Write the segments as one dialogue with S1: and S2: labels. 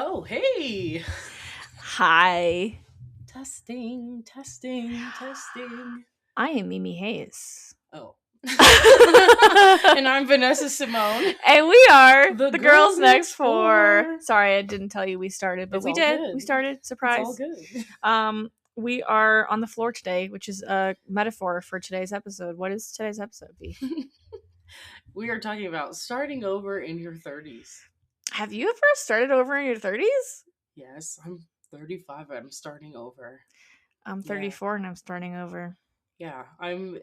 S1: Oh, hey!
S2: Hi.
S1: Testing, testing, testing.
S2: I am Mimi Hayes.
S1: Oh. And I'm Vanessa Simone.
S2: And we are
S1: The
S2: the Girls
S1: Girls
S2: Next
S1: Next
S2: Four.
S1: Four.
S2: Sorry, I didn't tell you we started, but
S1: It's
S2: we
S1: all
S2: did.
S1: good.
S2: We started. Surprise.
S1: It's all good.
S2: We are on the floor today, which is a metaphor for today's episode. What is today's episode, B?
S1: We are talking about starting over in your 30s.
S2: Have you ever started over in your 30s?
S1: Yes, I'm 35. I'm starting over.
S2: I'm 34 and I'm starting over.
S1: Yeah, I'm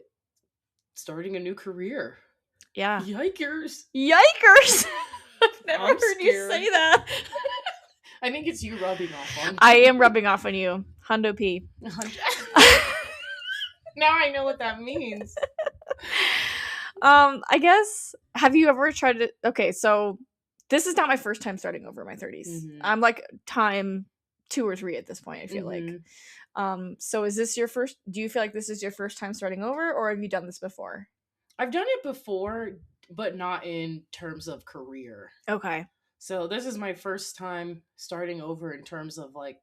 S1: starting a new career.
S2: Yeah.
S1: Yikers!
S2: Yikers! I've never
S1: I'm
S2: heard you
S1: scared.
S2: say that.
S1: I think it's you rubbing off on me.
S2: I am rubbing off on you. Hundo P.
S1: Now I know what that means.
S2: I guess, have you ever tried to, okay, so this is not my first time starting over in my 30s.
S1: Mhm.
S2: I'm like time 2 or 3 at this point, I feel like. So is this your first, do you feel like this is your first time starting over, or have you done this before?
S1: I've done it before, but not in terms of career.
S2: Okay.
S1: So this is my first time starting over in terms of like,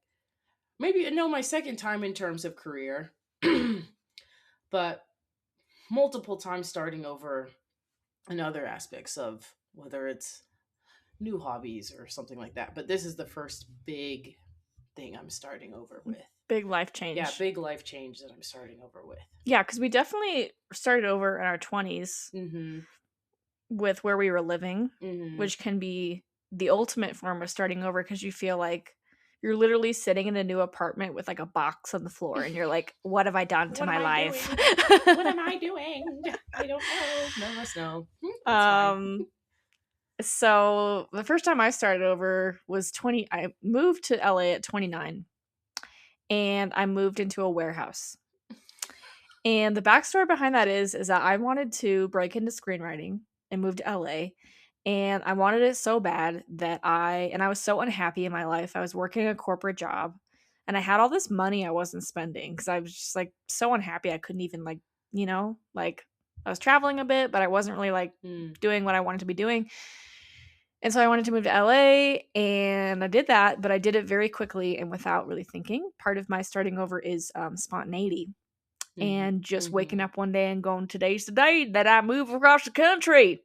S1: my second time in terms of career, but multiple times starting over in other aspects of whether it's new hobbies or something like that. But this is the first big thing I'm starting over with.
S2: Big life change.
S1: Yeah, big life change that I'm starting over with.
S2: Yeah, because we definitely started over in our 20s with where we were living, which can be the ultimate form of starting over because you feel like you're literally sitting in a new apartment with like a box on the floor and you're like, what have I done to my life?
S1: What am I doing? I don't know. None of us know.
S2: So the first time I started over was I moved to LA at 29 and I moved into a warehouse. And the backstory behind that is that I wanted to break into screenwriting and move to LA. And I wanted it so bad that I was so unhappy in my life. I was working a corporate job and I had all this money I wasn't spending because I was just like so unhappy. I couldn't even like I was traveling a bit, but I wasn't really like doing what I wanted to be doing. And so I wanted to move to LA and I did that, but I did it very quickly and without really thinking. Part of my starting over is spontaneity. And just waking up one day and going, today's the day that I move across the country,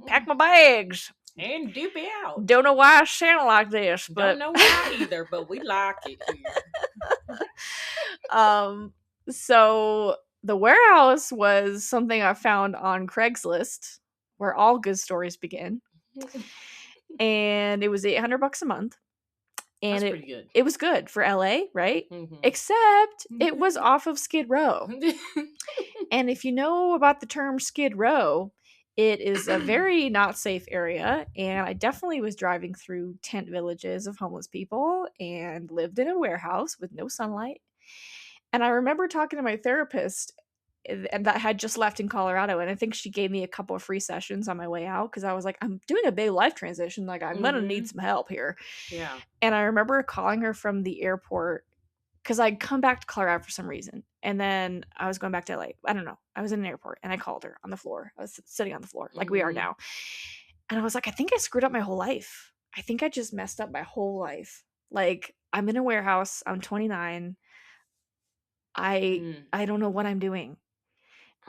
S2: pack my bags,
S1: and dip out.
S2: Don't know why I sound like this, but
S1: don't know why either, but we like it
S2: here. So the warehouse was something I found on Craigslist, where all good stories begin, and it was $800 a month. And
S1: that's pretty good.
S2: It was good for LA, right? Except it was off of Skid Row. And if you know about the term Skid Row, it is a very not safe area. And I definitely was driving through tent villages of homeless people and lived in a warehouse with no sunlight. And I remember talking to my therapist and that had just left in Colorado, and I think she gave me a couple of free sessions on my way out because I was like, I'm doing a big life transition, like I'm gonna need some help here.
S1: Yeah.
S2: And I remember calling her from the airport because I'd come back to Colorado for some reason, and then I was going back to LA. I don't know. I was in an airport, and I called her on the floor. I was sitting on the floor like we are now, and I was like, I think I screwed up my whole life. I think I just messed up my whole life. Like I'm in a warehouse. I'm 29. I don't know what I'm doing.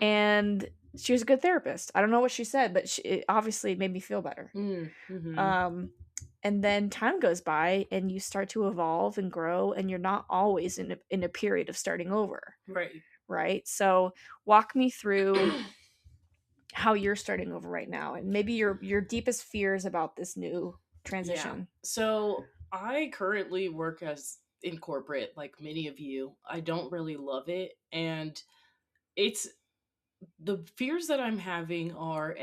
S2: And she was a good therapist. I don't know what she said, but it obviously made me feel better. And then time goes by and you start to evolve and grow, and you're not always in a period of starting over. Right? So walk me through how you're starting over right now and maybe your deepest fears about this new transition.
S1: Yeah. So I currently work in corporate, like many of you. I don't really love it. And it's the fears that I'm having are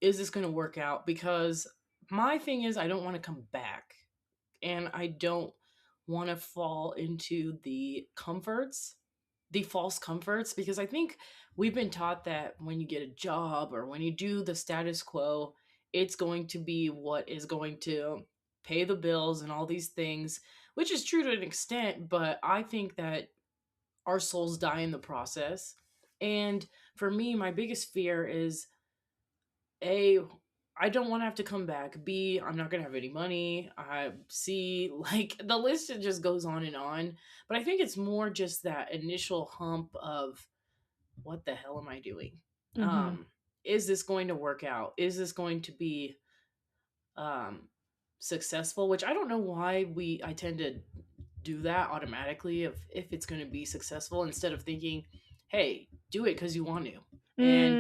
S1: is this going to work out? Because my thing is I don't want to come back, and I don't want to fall into the false comforts, because I think we've been taught that when you get a job or when you do the status quo, it's going to be what is going to pay the bills and all these things, which is true to an extent, but I think that our souls die in the process. And for me, my biggest fear is I don't want to have to come back. B, I'm not going to have any money. C, like the list it just goes on and on. But I think it's more just that initial hump of what the hell am I doing?
S2: Mhm.
S1: Um, is this going to work out? Is this going to be um successful? Which I don't know why I tend to do that automatically if it's going to be successful instead of thinking, hey, do it because you want to, and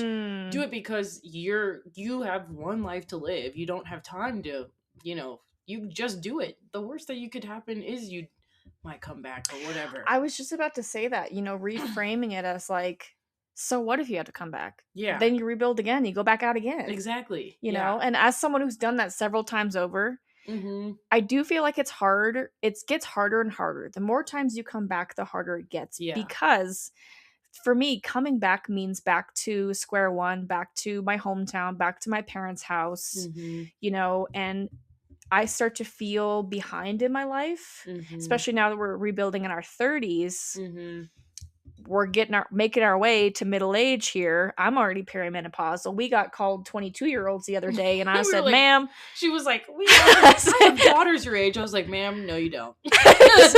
S1: do
S2: Mm.
S1: it because you have one life to live. You don't have time to, you just do it. The worst that you could happen is you might come back or whatever.
S2: I was just about to say that, reframing it as like, so what if you had to come back?
S1: Yeah,
S2: Then you rebuild again, you go back out again,
S1: exactly. Yeah.
S2: And as someone who's done that several times over,
S1: Mm-hmm.
S2: I do feel like it's hard. It gets harder and harder. The more times you come back, the harder it gets
S1: Yeah.
S2: because for me, coming back means back to square one, back to my hometown, back to my parents' house,
S1: Mm-hmm.
S2: and I start to feel behind in my life,
S1: Mm-hmm.
S2: especially now that we're rebuilding in our 30s.
S1: Mm-hmm.
S2: We're making our way to middle age here. I'm already perimenopausal. We got called 22-year-olds the other day, and I
S1: We were
S2: said,
S1: like,
S2: "Ma'am,"
S1: she was like,
S2: I
S1: I have
S2: said-
S1: daughters your age. I was like, ma'am, no, you don't.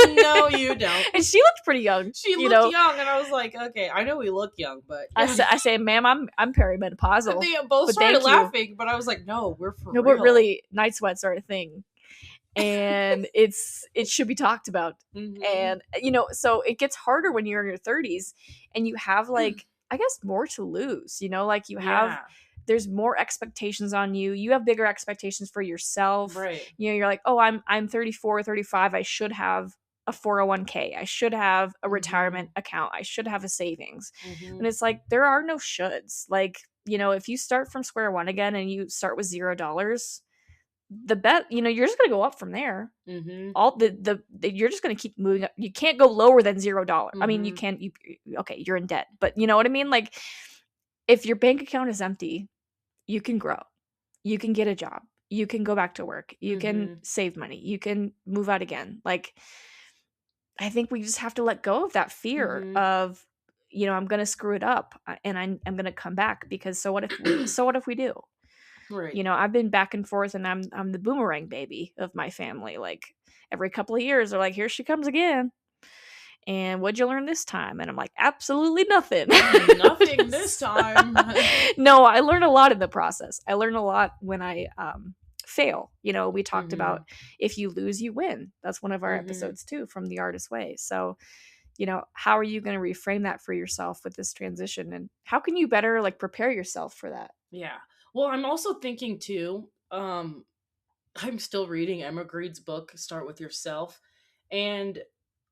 S1: No, you don't.
S2: and she looked pretty young.
S1: She looked young, and I was like, okay, I know we look young, but
S2: I say, "Ma'am, I'm perimenopausal,"
S1: they both
S2: but
S1: started
S2: thank you.
S1: laughing. But I was like, no, we're for
S2: No, but
S1: real.
S2: really, night sweats are a thing, and it should be talked about.
S1: Hmm.
S2: And so it gets harder when you're in your 30s, and you have like I guess more to lose. Like
S1: Yeah,
S2: there's more expectations on you. You have bigger expectations for yourself.
S1: right.
S2: You're like, oh, I'm 34, 35. I should have a 401k. I should have a
S1: Hmm.
S2: retirement account. I should have a savings.
S1: Hmm.
S2: And it's like there are no shoulds. Like if you start from square one again and you start with $0, the bet you're just gonna go up from there.
S1: Hmm.
S2: All you're just gonna keep moving up. You can't go lower than $0. I mean, you
S1: Hmm.
S2: can. You okay? You're in debt, but you know what I mean. Like, if your bank account is empty, you can grow. You can get a job. You can go back to work. You can
S1: Hmm.
S2: save money. You can move out again. Like, I think we just have to let go of that fear
S1: Hmm.
S2: of, I'm gonna screw it up, and I'm gonna come back because so what if we do?
S1: Right.
S2: I've been back and forth, and I'm the boomerang baby of my family. Like every couple of years, they're like, "Here she comes again." And what'd you learn this time? And I'm like, absolutely nothing.
S1: Nothing this time.
S2: No, I learned a lot in the process. I learned a lot when I fail. We talked
S1: Hmm.
S2: about if you lose, you win. That's one of our
S1: Hmm.
S2: episodes too from The Artist Way. So, how are you going to reframe that for yourself with this transition? And how can you better like prepare yourself for that?
S1: Yeah. Well, I'm also thinking too. I'm still reading Emma Greed's book, Start With Yourself. And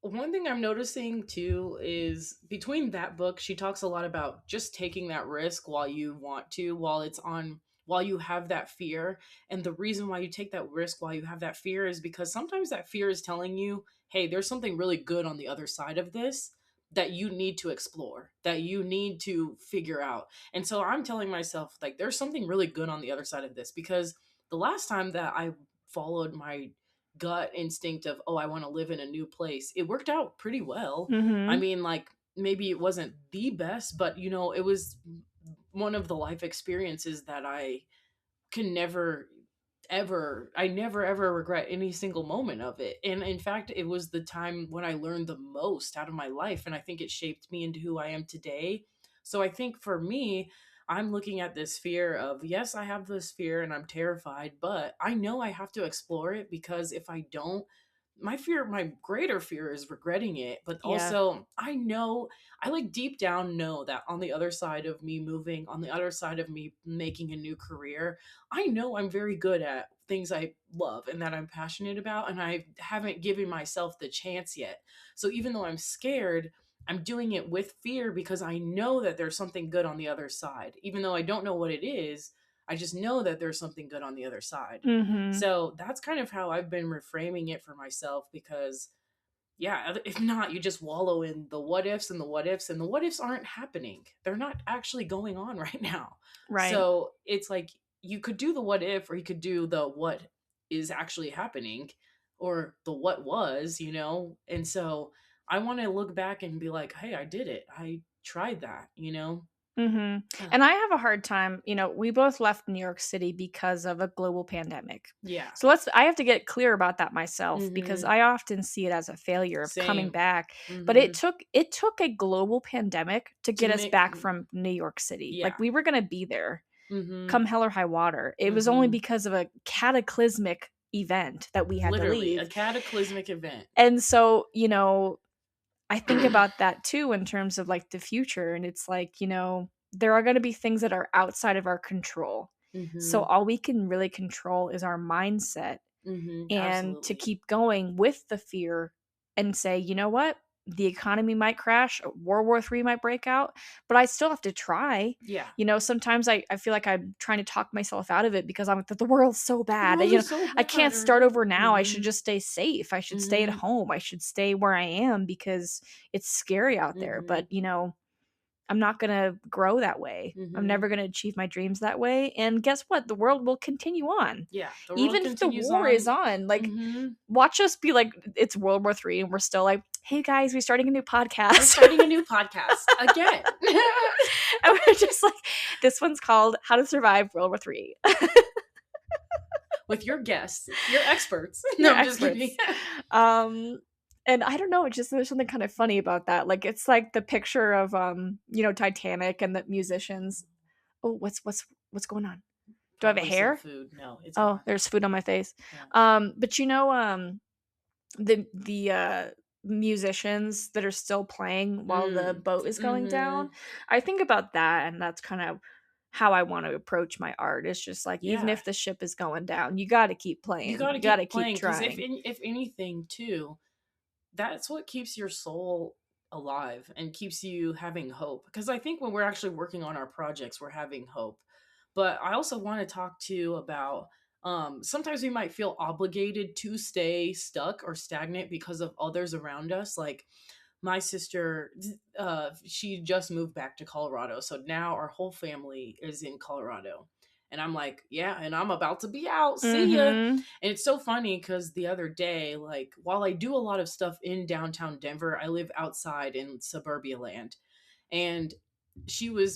S1: one thing I'm noticing too is between that book, she talks a lot about just taking that risk while you want to, while you have that fear. And the reason why you take that risk while you have that fear is because sometimes that fear is telling you, hey, there's something really good on the other side of this that you need to explore, that you need to figure out. And so I'm telling myself, like, there's something really good on the other side of this because the last time that I followed my gut instinct of, oh, I want to live in a new place, it worked out pretty well. I
S2: Mm-hmm.
S1: mean, like, maybe it wasn't the best, but it was one of the life experiences that I can never I never ever regret any single moment of it. And in fact, it was the time when I learned the most out of my life, and I think it shaped me into who I am today. So I think for me, I'm looking at this fear of, yes, I have this fear and I'm terrified, but I know I have to explore it because if I don't, my greater fear is regretting it. But
S2: Yeah.
S1: also, I know, I like deep down know that on the other side of me moving, on the other side of me making a new career, I know I'm very good at things I love and that I'm passionate about, and I haven't given myself the chance yet. So even though I'm scared, I'm doing it with fear because I know that there's something good on the other side. Even though I don't know what it is, I just know that there's something good on the other side.
S2: Mm-hmm.
S1: So that's kind of how I've been reframing it for myself because, yeah, if not, you just wallow in the what ifs and the what ifs, and the what ifs aren't happening. They're not actually going on right now.
S2: Right.
S1: So it's like you could do the what if, or you could do the what is actually happening, or the what was. And so I want to look back and be like, hey, I did it. I tried that.
S2: Mhm. And I have a hard time, we both left New York City because of a global pandemic.
S1: Yeah.
S2: So I have to get clear about that myself because
S1: Mhm.
S2: I often see it as a failure of coming
S1: Same.
S2: back. But it
S1: Mhm.
S2: took a global pandemic to
S1: To
S2: get us
S1: make
S2: back from New York City. Like
S1: yeah.
S2: we were going to be there
S1: Mhm.
S2: come hell or high water. It was only
S1: Mhm.
S2: because of a cataclysmic event that we had to
S1: Literally, a
S2: leave.
S1: cataclysmic event.
S2: And so, I think about that too in terms of like the future. And it's like, there are going to be things that are outside of our control. So
S1: Mhm.
S2: all we can really control is our mindset
S1: Mhm.
S2: and to
S1: Absolutely.
S2: keep going with the fear and say, you know what? The economy might crash, World War III might break out, but I still have to try.
S1: Yeah.
S2: Sometimes I feel like I'm trying to talk myself out of it because I'm the world's so
S1: The
S2: bad.
S1: world is so
S2: I
S1: bad.
S2: can't start over now. I should
S1: Mhm.
S2: just stay safe. I should stay at
S1: Mhm.
S2: home. I should stay where I am because it's scary out there. But,
S1: Mhm.
S2: I'm not going to grow that way. I'm
S1: Mhm.
S2: never going to achieve my dreams that way. And guess what? The world will continue on.
S1: Yeah, the world
S2: Even if the
S1: continues
S2: war is
S1: on.
S2: on, like,
S1: Mhm.
S2: watch us be like, it's World War III, and we're still like, hey guys, we're starting a new
S1: We're
S2: podcast.
S1: starting a new podcast again.
S2: And we're just like, this one's called How to Survive World War III.
S1: With your guests, your experts. No,
S2: You're
S1: I'm just kidding.
S2: experts. Um, and I don't know, it's just there's something kind of funny about that. Like it's like the picture of Titanic and the musicians. Oh, what's going on? Do I have a
S1: Probably some
S2: hair?
S1: food. No, it's
S2: Oh,
S1: gone.
S2: there's food on my face.
S1: Yeah.
S2: But the musicians that are still playing while the
S1: Mm.
S2: boat is going down.
S1: Mhm.
S2: I think about that, and that's kind of how I want to approach my art. It's just like even
S1: Yeah.
S2: if the ship is going down, you got to keep
S1: You
S2: playing.
S1: gotta
S2: You got to
S1: keep
S2: keep
S1: playing because
S2: trying.
S1: if anything too, that's what keeps your soul alive and keeps you having hope. Because I think when we're actually working on our projects, we're having hope. But I also want to talk to you about sometimes we might feel obligated to stay stuck or stagnant because of others around us. Like my sister, she just moved back to Colorado. So now our whole family is in Colorado. And I'm like, yeah, and I'm about to be out. See ya.
S2: Mhm.
S1: And it's so funny because the other day, like, while I do a lot of stuff in downtown Denver, I live outside in suburbia land. And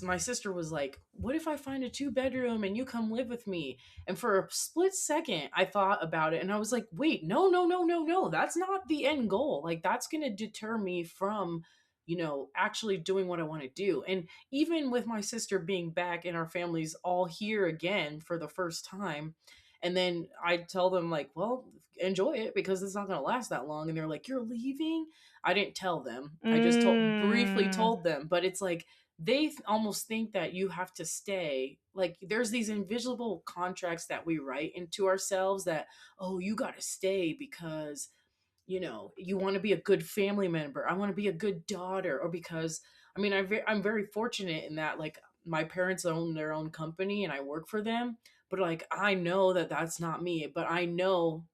S1: my sister was like, what if I find a 2 bedroom and you come live with me? And for a split second, I thought about it and I was like, wait, no, no, no, no, no. That's not the end goal. Like, that's going to deter me from, actually doing what I want to do. And even with my sister being back and our families all here again for the first time, and then I tell them, like, well, enjoy it because it's not going to last that long. And they're like, you're leaving? I didn't tell them. I just briefly
S2: Mm.
S1: told them, but it's like almost think that you have to stay. Like there's these invisible contracts that we write into ourselves that, oh, you got to stay because you want to be a good family member. I want to be a good daughter, or because I'm very fortunate in that, like, my parents own their own company and I work for them, but like I know that that's not me, but I know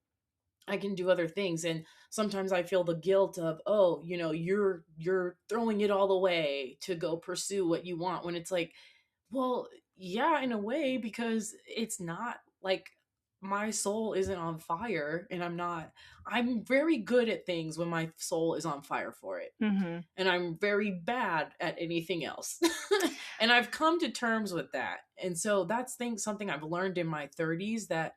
S1: I can do other things. And sometimes I feel the guilt of, oh, you're throwing it all away to go pursue what you want, when it's like, well, yeah, in a way, because it's not like my soul isn't on fire and I'm very good at things when my soul is on fire for it.
S2: Mhm.
S1: And I'm very bad at anything else. And I've come to terms with that. And so something I've learned in my 30s, that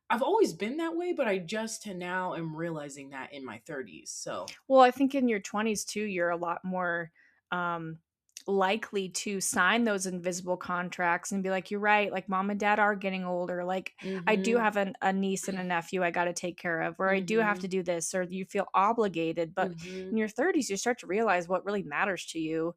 S1: I've always been that way, but I just now am realizing that in my 30s. So,
S2: Well, I think in your 20s too, you're a lot more um, likely to sign those invisible contracts and be like, you're right. Like, mom and dad are getting older. Like, I do
S1: mhm,
S2: have a niece and a nephew I got to take care of, or I do have to
S1: mhm,
S2: do this, or you feel obligated. But in
S1: mhm,
S2: your 30s, you start to realize what really matters to you,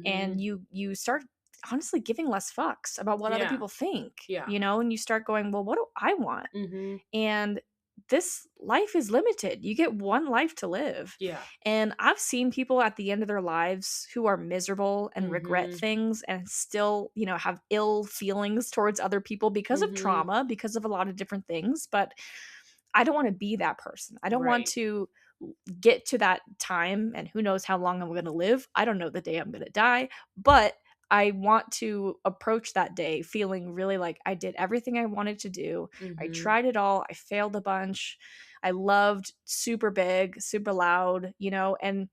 S2: and
S1: mhm.
S2: you start honestly giving less fucks about what other
S1: Yeah,
S2: people think,
S1: yeah.
S2: and you start going, well, what do I want?
S1: Mhm.
S2: And this life is limited. You get one life to live.
S1: Yeah.
S2: And I've seen people at the end of their lives who are miserable and regret
S1: Mhm.
S2: things and still, have ill feelings towards other people because of
S1: Mhm.
S2: trauma, because of a lot of different things. But I don't want to be that person. I don't want
S1: Right.
S2: to get to that time, and who knows how long I'm going to live. I don't know the day I'm going to die, but I want to approach that day feeling really like I did everything I wanted to do. I
S1: Mhm.
S2: tried it all. I failed a bunch. I loved super big, super loud, and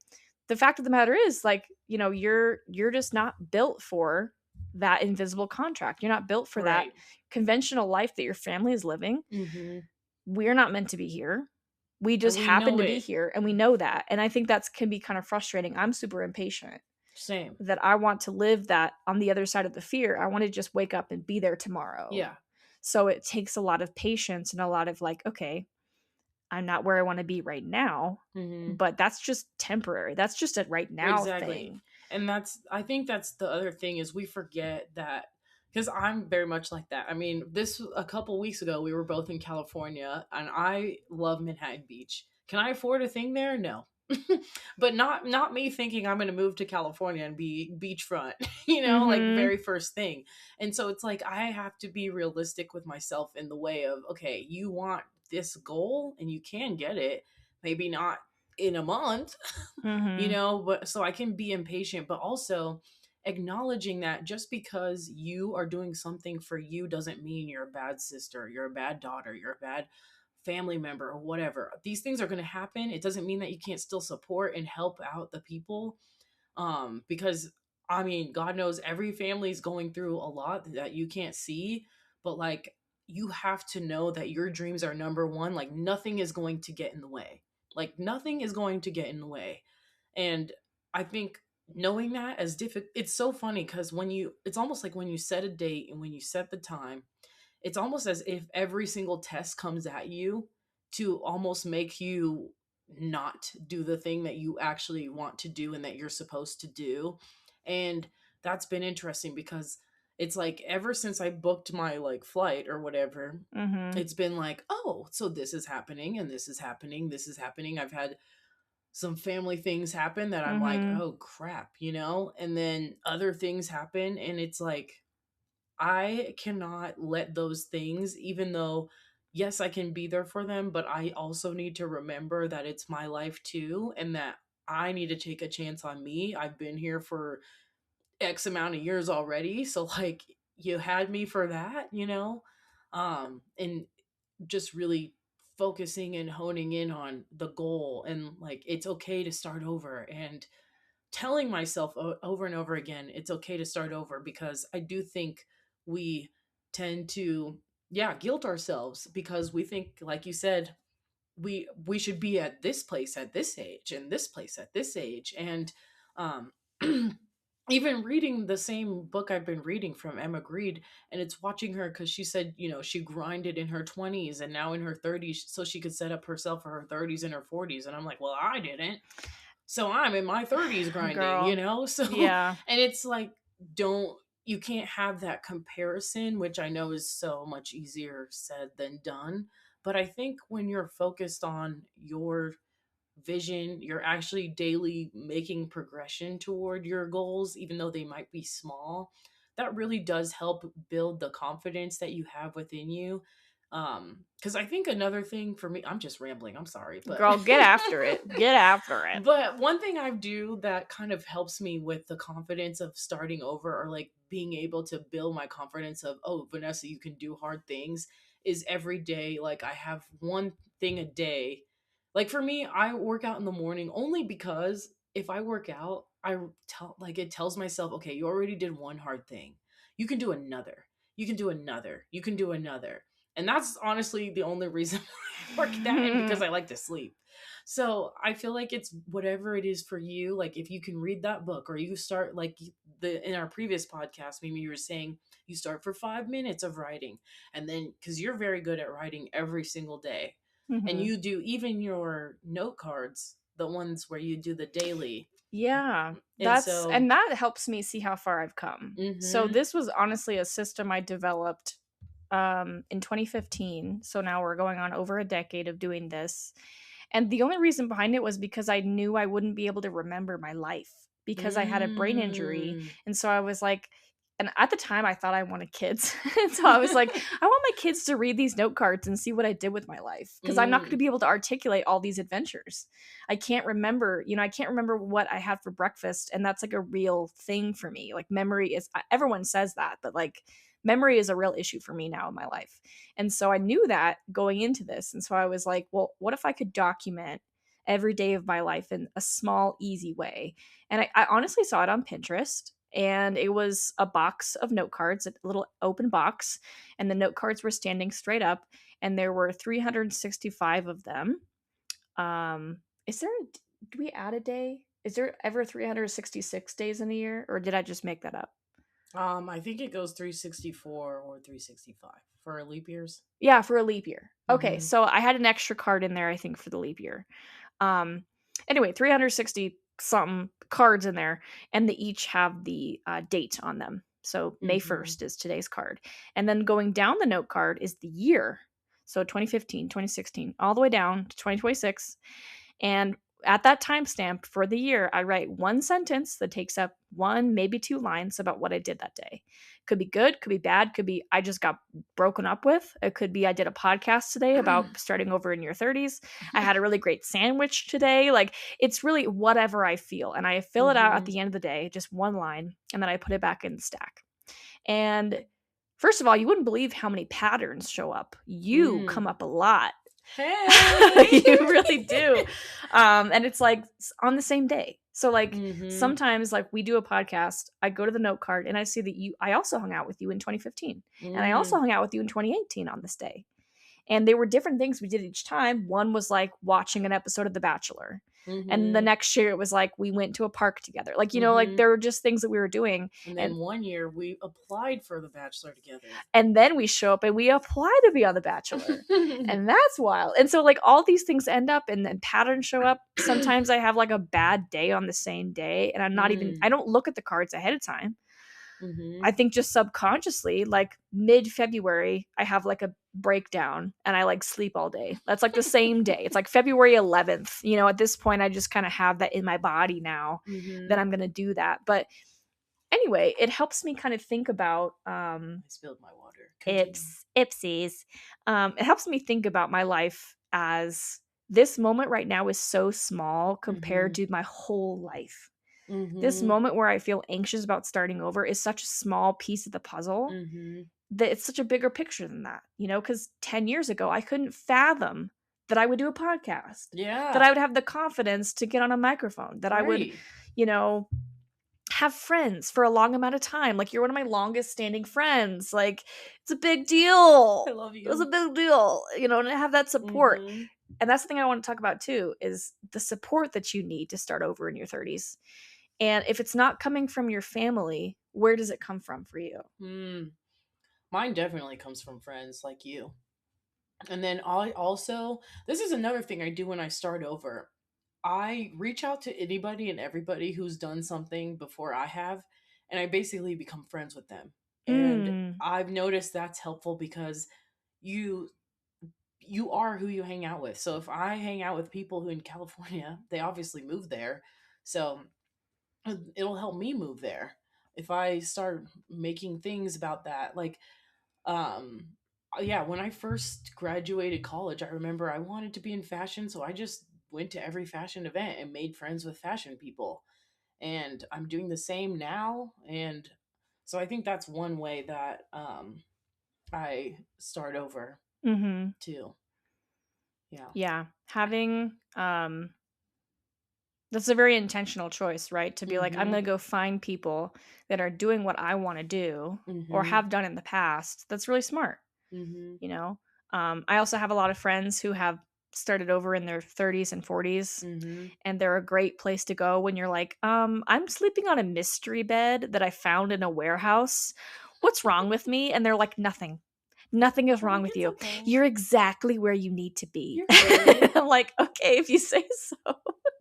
S2: the fact of the matter is, like, you're just not built for that invisible contract. You're not built for that
S1: Right.
S2: conventional life that your family is living.
S1: Mhm.
S2: We're not meant to be here. We
S1: And
S2: just
S1: we
S2: happen
S1: know
S2: to be
S1: it.
S2: here, and we know that. And I think that's can be kind of frustrating. I'm super impatient
S1: Same.
S2: that I want to live that on the other side of the fear. I want to just wake up and be there tomorrow.
S1: Yeah.
S2: So it takes a lot of patience and a lot of like, okay, I'm not where I want to be right now,
S1: Mhm.
S2: but that's just temporary. That's just a right now
S1: Exactly.
S2: thing.
S1: And I think that's the other thing is we forget that because I'm very much like that. I mean, this a couple weeks ago we were both in California and I love Manhattan Beach. Can I afford a thing there? No. But not me thinking I'm going to move to California and be beachfront, like
S2: Mhm.
S1: very first thing. And so it's like I have to be realistic with myself in the way of okay, you want this goal and you can get it, maybe not in a month,
S2: Mhm.
S1: but so I can be impatient, but also acknowledging that just because you are doing something for you doesn't mean you're a bad sister, you're a bad daughter, you're a bad family member or whatever. These things are going to happen. It doesn't mean that you can't still support and help out the people because I mean, God knows every family is going through a lot that you can't see, but like you have to know that your dreams are number one. Like nothing is going to get in the way. Like nothing is going to get in the way. And I think knowing that as difficult, it's so funny because it's almost like when you set a date and when you set the time, it's almost as if every single test comes at you to almost make you not do the thing that you actually want to do and that you're supposed to do. And that's been interesting because it's like ever since I booked my like flight or whatever,
S2: Mhm.
S1: it's been like, oh, so this is happening and this is happening, this is happening. I've had some family things happen that I'm like,
S2: Mhm.
S1: oh crap, and then other things happen and it's like I cannot let those things, even though, yes, I can be there for them, but I also need to remember that it's my life too, and that I need to take a chance on me. I've been here for X amount of years already. So, like, you had me for that, and just really focusing and honing in on the goal and like it's okay to start over and telling myself over and over again it's okay to start over because I do think we tend to guilt ourselves because we think like you said we should be at this place at this age and this place at this age and um even reading the same book I've been reading from Emma Greed and it's watching her because she said she grinded in her 20s and now in her 30s so she could set up herself for her 30s and her 40s and I'm like well I didn't so I'm in my 30s grinding,
S2: Girl.
S1: So
S2: Yeah.
S1: and it's like don't you can't have that comparison, which I know is so much easier said than done. But I think when you're focused on your vision, you're actually daily making progression toward your goals, even though they might be small. That really does help build the confidence that you have within you. Because I think another thing for me, I'm just rambling, I'm sorry, but
S2: Girl, get after it. Get after it.
S1: but one thing I do that kind of helps me with the confidence of starting over or like being able to build my confidence of, oh, Vanessa, you can do hard things is every day. Like I have one thing a day. Like for me, I work out in the morning only because if I work out, it tells myself, okay, you already did one hard thing. You can do another. You can do another. You can do another. And that's honestly the only reason I work that and because I like to sleep. So I feel like it's whatever it is for you. Like if you can read that book or you start like the in our previous podcast, maybe you were saying you start for 5 minutes of writing and then because you're very good at writing every single day and
S2: Mhm.
S1: you do even your note cards, the ones where you do the daily.
S2: Yeah,
S1: And
S2: that's
S1: so
S2: and that helps me see how far I've come. So
S1: mhm.
S2: this was honestly a system I developed in 2015. So now we're going on over a decade of doing this. And the only reason behind it was because I knew I wouldn't be able to remember my life because I had a brain injury.
S1: Mm.
S2: And so I was like, and at the time I thought I wanted kids. So I was like, I want my kids to read these note cards and see what I did with my life because I'm not going to
S1: Mm.
S2: be able to articulate all these adventures. I can't remember, I can't remember what I had for breakfast. And that's like a real thing for me. Like memory is, everyone says that, but like memory is a real issue for me now in my life. And so I knew that going into this. And so I was like, well, what if I could document every day of my life in a small, easy way? And I honestly saw it on Pinterest. and it was a box of note cards, a little open box, and the note cards were standing straight up, and there were 365 of them. Is there do we add a day? Is there ever 366 days in a year, or did I just make that up?
S1: I think it goes 364 or 365 for leap years.
S2: Yeah, for a leap year. Okay,
S1: Mm-hmm.
S2: so I had an extra card in there, I think, for the leap year. Um, anyway, 360 something cards in there, and they each have the date on them. So May
S1: Mm-hmm.
S2: 1st is today's card. And then going down the note card is the year. So 2015, 2016, all the way down to 2026. And at that timestamp for the year, I write one sentence that takes up one, maybe two lines about what I did that day. Could be good, could be bad, could be I just got broken up with. It could be I did a podcast today about starting over in your 30s. I had a really great sandwich today. Like, it's really whatever I feel. And I fill it out at
S1: Mm-hmm.
S2: the end of the day, just one line, and then I put it back in the stack. And first of all, you wouldn't believe how many patterns show up. You
S1: Mm.
S2: come up a lot.
S1: Hey.
S2: You really do. And it's like on the same day. So like
S1: Mm-hmm.
S2: sometimes like we do a podcast, I go to the note card and I see that I also hung out with you in 2015. And I also
S1: Mm.
S2: hung out with you in 2018 on this day. And they were different things we did each time. One was like watching an episode of The Bachelor. And the
S1: Mm-hmm.
S2: next year it was like we went to a park together. Like, like
S1: Mm-hmm.
S2: there were just things that we were doing.
S1: And
S2: And
S1: then one year we applied for The Bachelor together.
S2: and then we show up and we apply to be on The Bachelor. And that's wild. And so like all these things end up and then patterns show up. Sometimes I have like a bad day on the same day and I don't look at the cards ahead of time.
S1: Mm-hmm.
S2: I think just subconsciously, like mid-February, I have like a breakdown and I like sleep all day. That's like the same day. It's like February 11th. At this point I just kind of have that in my body now that
S1: Mm-hmm.
S2: I'm going to do that. But anyway, it helps me kind of think about
S1: I spilled my water. Continue.
S2: ipsies. It helps me think about my life as this moment right now is so small
S1: Mm-hmm.
S2: compared to my whole life. This
S1: Mm-hmm.
S2: moment where I feel anxious about starting over is such a small piece of the puzzle
S1: Mm-hmm.
S2: that it's such a bigger picture than that, because 10 years ago, I couldn't fathom that I would do a podcast, that
S1: Yeah.
S2: I would have the confidence to get on a microphone, that I would,
S1: Right.
S2: you know, have friends for a long amount of time. Like, you're one of my longest standing friends. Like, it's a big deal.
S1: I love
S2: It was a
S1: you.
S2: big deal, and to have that support.
S1: Mm-hmm.
S2: And that's the thing I want to talk about too, is the support that you need to start over in your 30s. And if it's not coming from your family, where does it come from for you?
S1: Mm. Mine definitely comes from friends like you. And then I also, this is another thing I do when I start over. I reach out to anybody and everybody who's done something before I have, and I basically become friends with them. And
S2: Mm.
S1: I've noticed that's helpful because you you are who you hang out with. So if I hang out with people who in California, they obviously moved there. So it'll help me move there. If I start making things about that, like um yeah, when I first graduated college, I remember I wanted to be in fashion, so I just went to every fashion event and made friends with fashion people. And I'm doing the same now, and so I think that's one way that I start over
S2: Mhm.
S1: too. Yeah.
S2: Yeah, having that's a very intentional choice, right? To be like, I'm going
S1: Mhm.
S2: to go find people that are doing what I want to do or
S1: Mhm.
S2: have done in the past. That's really smart,
S1: Mhm.
S2: you know? I also have a lot of friends who have started over in their 30s and 40s,
S1: Mhm.
S2: and they're a great place to go when you're like, I'm sleeping on a mystery bed that I found in a warehouse. What's wrong with me? And they're like, nothing. Nothing is
S1: I'm
S2: wrong
S1: like,
S2: with
S1: it's
S2: you.
S1: okay.
S2: You're exactly where you need to be.
S1: You're good.
S2: I'm like, okay, if you say so.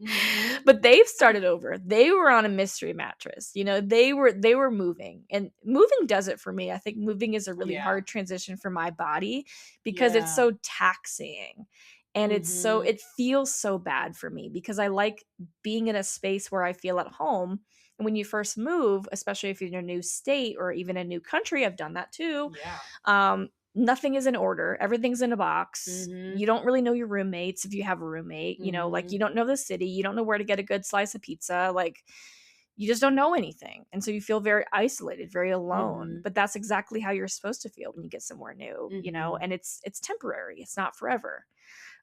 S1: Mhm.
S2: But they've started over. They were on a mystery mattress. They were moving. And moving does it for me. I think moving is a really
S1: Yeah.
S2: hard transition for my body because it's
S1: Yeah.
S2: so taxing. And
S1: Mhm.
S2: it feels so bad for me because I like being in a space where I feel at home. And when you first move, especially if you're in a new state or even a new country, I've done that too.
S1: Yeah.
S2: Nothing is in order. Everything's in a box. You
S1: Mhm.
S2: don't really know your roommates if you have a roommate, like you
S1: Mhm.
S2: don't know the city, you don't know where to get a good slice of pizza, like you just don't know anything. And so you feel very isolated, very alone.
S1: Mhm.
S2: But that's exactly how you're supposed to feel when you get somewhere new,
S1: Mhm.
S2: and it's temporary. It's not forever.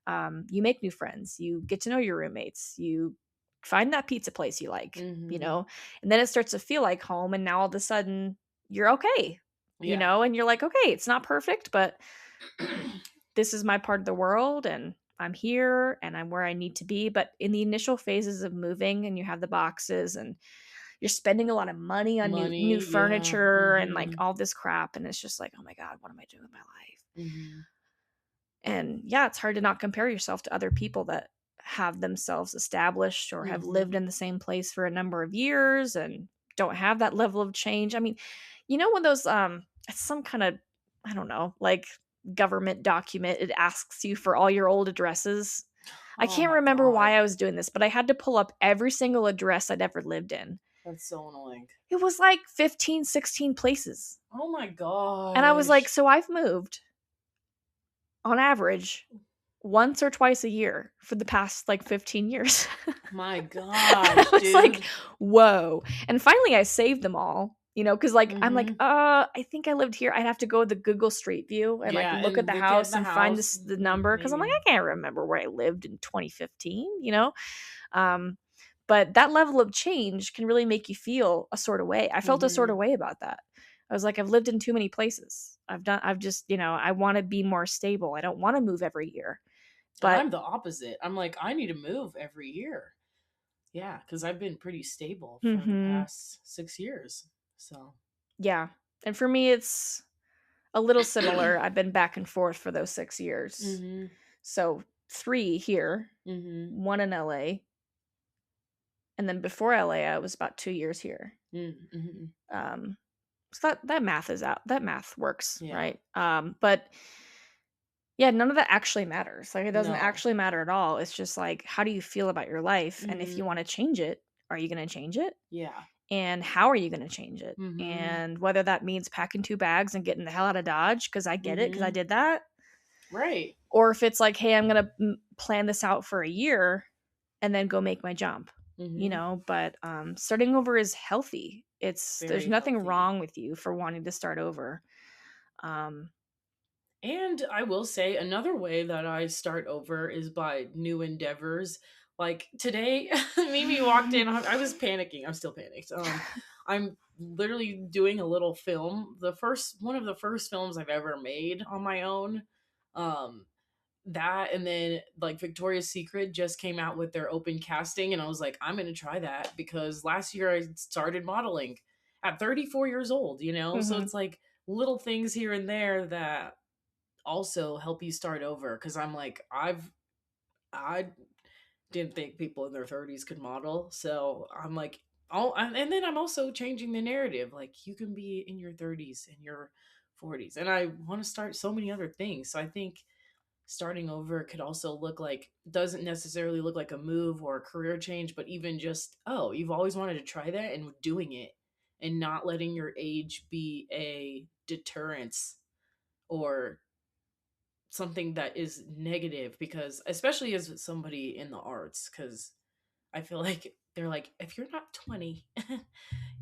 S2: You make new friends, you get to know your roommates, you find that pizza place you like,
S1: Mhm.
S2: and then it starts to feel like home. And now all of a sudden you're okay,
S1: Yeah.
S2: and you're like, okay, it's not perfect, but this is my part of the world and I'm here and I'm where I need to be. But in the initial phases of moving and you have the boxes and you're spending a lot of money on new
S1: Money, yeah.
S2: furniture and like
S1: Mhm.
S2: all this crap, and it's just like, oh my god, what am I doing with my life?
S1: Mhm.
S2: And yeah, it's hard to not compare yourself to other people that have themselves established or have lived
S1: Mhm.
S2: in the same place for a number of years and don't have that level of change. I mean, when those it's some kind of, I don't know, like government document, it asks you for all your old addresses. I
S1: Oh
S2: can't
S1: my
S2: remember
S1: god.
S2: why I was doing this, but I had to pull up every single address I'd ever lived in.
S1: That's so annoying.
S2: It was like 15, 16 places.
S1: Oh my
S2: And I was like,
S1: gosh.
S2: so I've moved on average once or twice a year for the past like 15 years.
S1: My
S2: I
S1: gosh,
S2: was like,
S1: dude.
S2: whoa. And finally I saved them all, because like I'm like,
S1: Mhm.
S2: I think I lived here. I'd have to go to the Google Street View and like
S1: Yeah,
S2: look at
S1: and
S2: the
S1: look at
S2: house
S1: the
S2: and find
S1: house.
S2: the number because I'm like,
S1: Maybe.
S2: I can't remember where I lived in 2015. Um, but that level of change can really make you feel a sort of way. I felt a sort of
S1: Mhm.
S2: way about that. I was like, I've lived in too many places. I've just, I want to be more stable. I don't want to move every year.
S1: And
S2: But
S1: I'm the opposite. I'm like, I need to move every year. Yeah, because I've been pretty stable for the
S2: mhm,
S1: past 6 years. So.
S2: yeah. And for me it's a little similar. I've been back and forth for those 6 years.
S1: Mhm.
S2: So 3 here,
S1: Mhm.
S2: 1 in LA, and then before LA I was about 2 years here.
S1: Mhm.
S2: Um so that math is out. That math works,
S1: Yeah.
S2: right? But yeah, none of that actually matters. Like, it doesn't
S1: No.
S2: actually matter at all. It's just like, how do you feel about your life? And if you
S1: Mhm.
S2: want to change it, are you going to change it?
S1: Yeah.
S2: And how are you going to change it?
S1: Mhm.
S2: And whether that means packing 2 bags and getting the hell out of Dodge, because I get it, because I
S1: Mhm.
S2: did that.
S1: Right.
S2: Or if it's like, hey, I'm going to plan this out for a year and then go make my jump,
S1: Mhm.
S2: But starting over is healthy. There's
S1: Very
S2: nothing
S1: healthy.
S2: wrong with you for wanting to start over. Um,
S1: And I will say another way that I start over is by new endeavors. Like today, Mimi walked in. I was panicking. I'm still panicked. I'm literally doing a little film. The first one of the first films I've ever made on my own. Um, that and then like Victoria's Secret just came out with their open casting, and I was like, I'm gonna try that because last year I started modeling at 34 years old. So
S2: mhm.
S1: it's like little things here and there that also help you start over because I'm like I didn't think people in their 30s could model, so I'm like, and then I'm also changing the narrative, like you can be in your 30s and your 40s, and I want to start so many other things. So I think starting over could also look like, doesn't necessarily look like a move or a career change, but even just, oh, you've always wanted to try that and doing it and not letting your age be a deterrence or something that is negative, because especially as somebody in the arts, because I feel like they're like, if you're not 20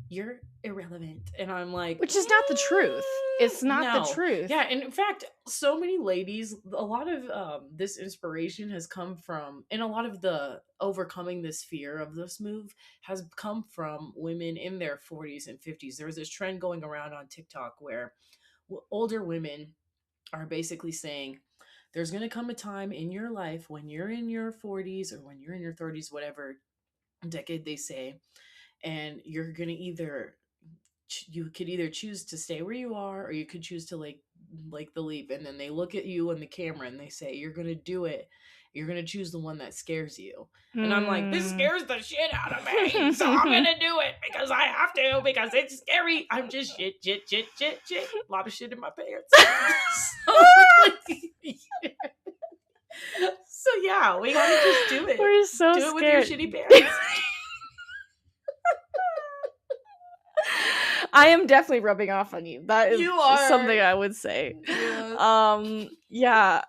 S1: you're irrelevant, and I'm like,
S2: Which is not the truth. It's not the
S1: no. Yeah,
S2: truth.
S1: and in fact, so many ladies, a lot of this inspiration has come from, and a lot of the overcoming this fear of this move has come from women in their 40s and 50s. There's this trend going around on TikTok where older women are basically saying, there's going to come a time in your life when you're in your 40s or when you're in your 30s, whatever decade they say, and you're going to either you could either choose to stay where you are or you could choose to like the leap. And then they look at you in the camera and they say, you're going to do it, you're going to choose the one that scares you. And I'm like, this
S2: Hmm.
S1: scares the shit out of me, so I'm going to do it because I have to, because it's scary. I'm just shit, a lot of shit in my pants. So, so yeah, we gotta just do it.
S2: We're so
S1: Do it with your
S2: scared.
S1: shitty pants.
S2: I am definitely rubbing off on you. That
S1: You
S2: is something
S1: are.
S2: I would say.
S1: Yeah.
S2: Yeah.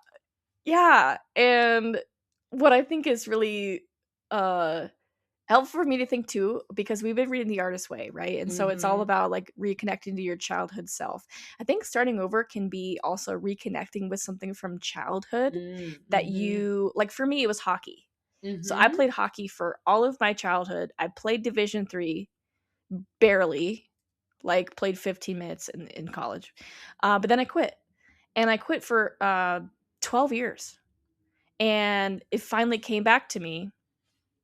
S2: Yeah. And what I think is really uh helpful for me to think too, because we've been reading The Artist's Way, right? And so it's all
S1: Mm-hmm.
S2: about like reconnecting to your childhood self. I think starting over can be also reconnecting with something from childhood that
S1: Mm-hmm.
S2: you like. For me, it was hockey. So I
S1: Mhm.
S2: played hockey for all of my childhood. I played Division 3 barely, like played 15 minutes in college. But then I quit. And I quit for 12 years. And it finally came back to me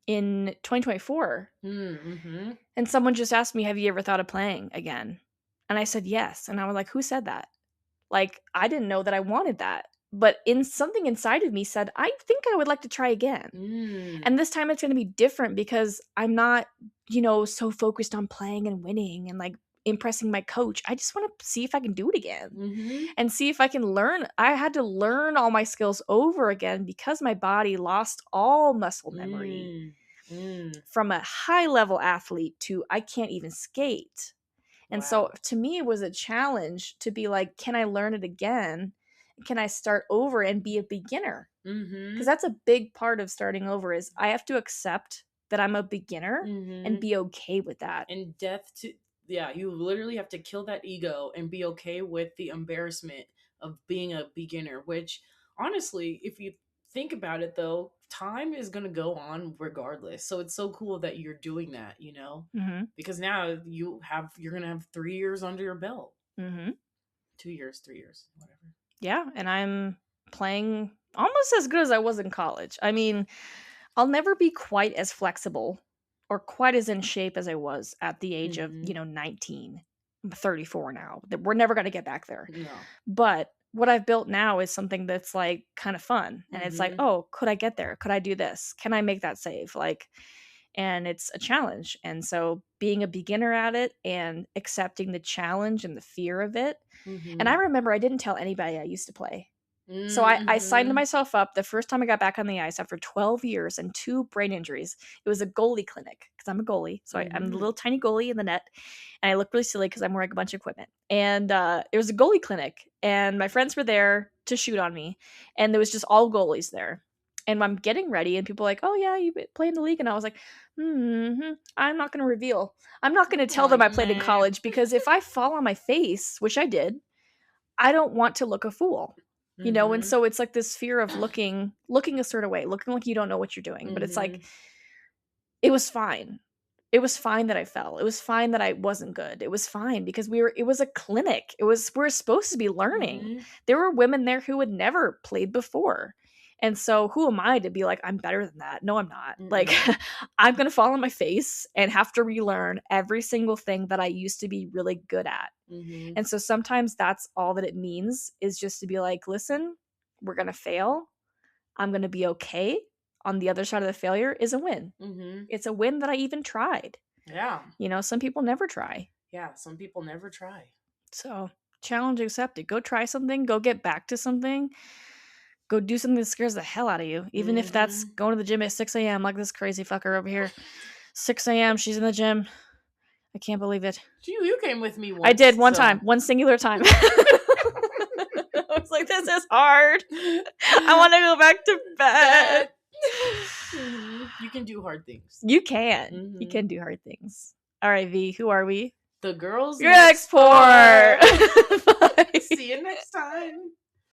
S2: in 2024.
S1: Mhm.
S2: And someone just asked me, "Have you ever thought of playing again?" And I said, "Yes." And I was like, "Who said that?" Like, I didn't know that I wanted that. But in something inside of me said, "I think I would like to try again."
S1: Mm.
S2: And this time it's going to be different because I'm not, so focused on playing and winning and like impressing my coach. I just want to see if I can do it again
S1: Mhm.
S2: and see if I can learn. I had to learn all my skills over again because my body lost all muscle memory
S1: Mm. Mm.
S2: from a high level athlete to I can't even skate. And so
S1: Wow.
S2: to me, it was a challenge to be like, can I learn it again? Can I start over and be a beginner? Because
S1: Mhm.
S2: that's a big part of starting over is I have to accept that I'm a beginner and
S1: Mhm.
S2: be okay with that.
S1: And death to yeah, you literally have to kill that ego and be okay with the embarrassment of being a beginner, which honestly, if you think about it though, time is going to go on regardless. So it's so cool that you're doing that, you know?
S2: Hmm.
S1: Because now you're going to have 3 years under your belt.
S2: Hmm.
S1: 2 years, 3 years, whatever.
S2: Yeah. And I'm playing almost as good as I was in college. I mean, I'll never be quite as flexible or quite as in shape as I was at the age of,
S1: Mhm.
S2: 19. I'm 34 now. We're never going to get back there.
S1: No.
S2: But what I've built now is something that's like kind of fun. And it's like,
S1: Mhm.
S2: oh, could I get there? Could I do this? Can I make that save? Like, and it's a challenge. And so being a beginner at it and accepting the challenge and the fear of it. And I
S1: Mhm.
S2: remember I didn't tell anybody I used to play. So I signed
S1: Mhm.
S2: myself up the first time I got back on the ice after 12 years and 2 brain injuries. It was a goalie clinic because I'm a goalie. So I'm the
S1: Mhm.
S2: little tiny goalie in the net. And I look really silly because I'm wearing a bunch of equipment. And it was a goalie clinic. And my friends were there to shoot on me. And there was just all goalies there. And I'm getting ready, and people are like, "Oh, yeah, you play in the league." And I was like, I'm not going to reveal. I'm not going to tell them
S1: Like,
S2: I played in
S1: nah.
S2: college because if I fall on my face, which I did, I don't want to look a fool. And
S1: Mhm.
S2: so it's like this fear of looking a certain way, looking like you don't know what you're doing. But it's like
S1: Mhm.
S2: it was fine. It was fine that I fell. It was fine that I wasn't good. It was fine because it was a clinic. We're supposed to be learning.
S1: Mhm.
S2: There were women there who had never played before. And so who am I to be like, I'm better than that? No, I'm not. Like
S1: Mm-mm.
S2: I'm gonna fall on my face and have to relearn every single thing that I used to be really good at.
S1: Mhm.
S2: And so sometimes that's all that it means is just to be like, listen, we're gonna fail. I'm gonna be okay. On the other side of the failure is a win.
S1: Mhm.
S2: It's a win that I even tried.
S1: Yeah.
S2: Some people never try.
S1: Yeah. Some people never try.
S2: So, challenge accepted. Go try something, go get back to something, go do something that scares the hell out of you. Even if that's
S1: Mhm.
S2: going to the gym at 6 a.m., like this crazy fucker over here. 6 a.m., she's in the gym. I can't believe it.
S1: You came with me
S2: I did
S1: once,
S2: one time,
S1: so
S2: one singular time. I was like, this is hard. I want to go back to bed.
S1: bad. You can do hard things.
S2: You can. You
S1: Mhm.
S2: can do hard things. All right, V, who are we?
S1: The girls
S2: Your
S1: next
S2: export.
S1: door.
S2: Bye.
S1: See you next time.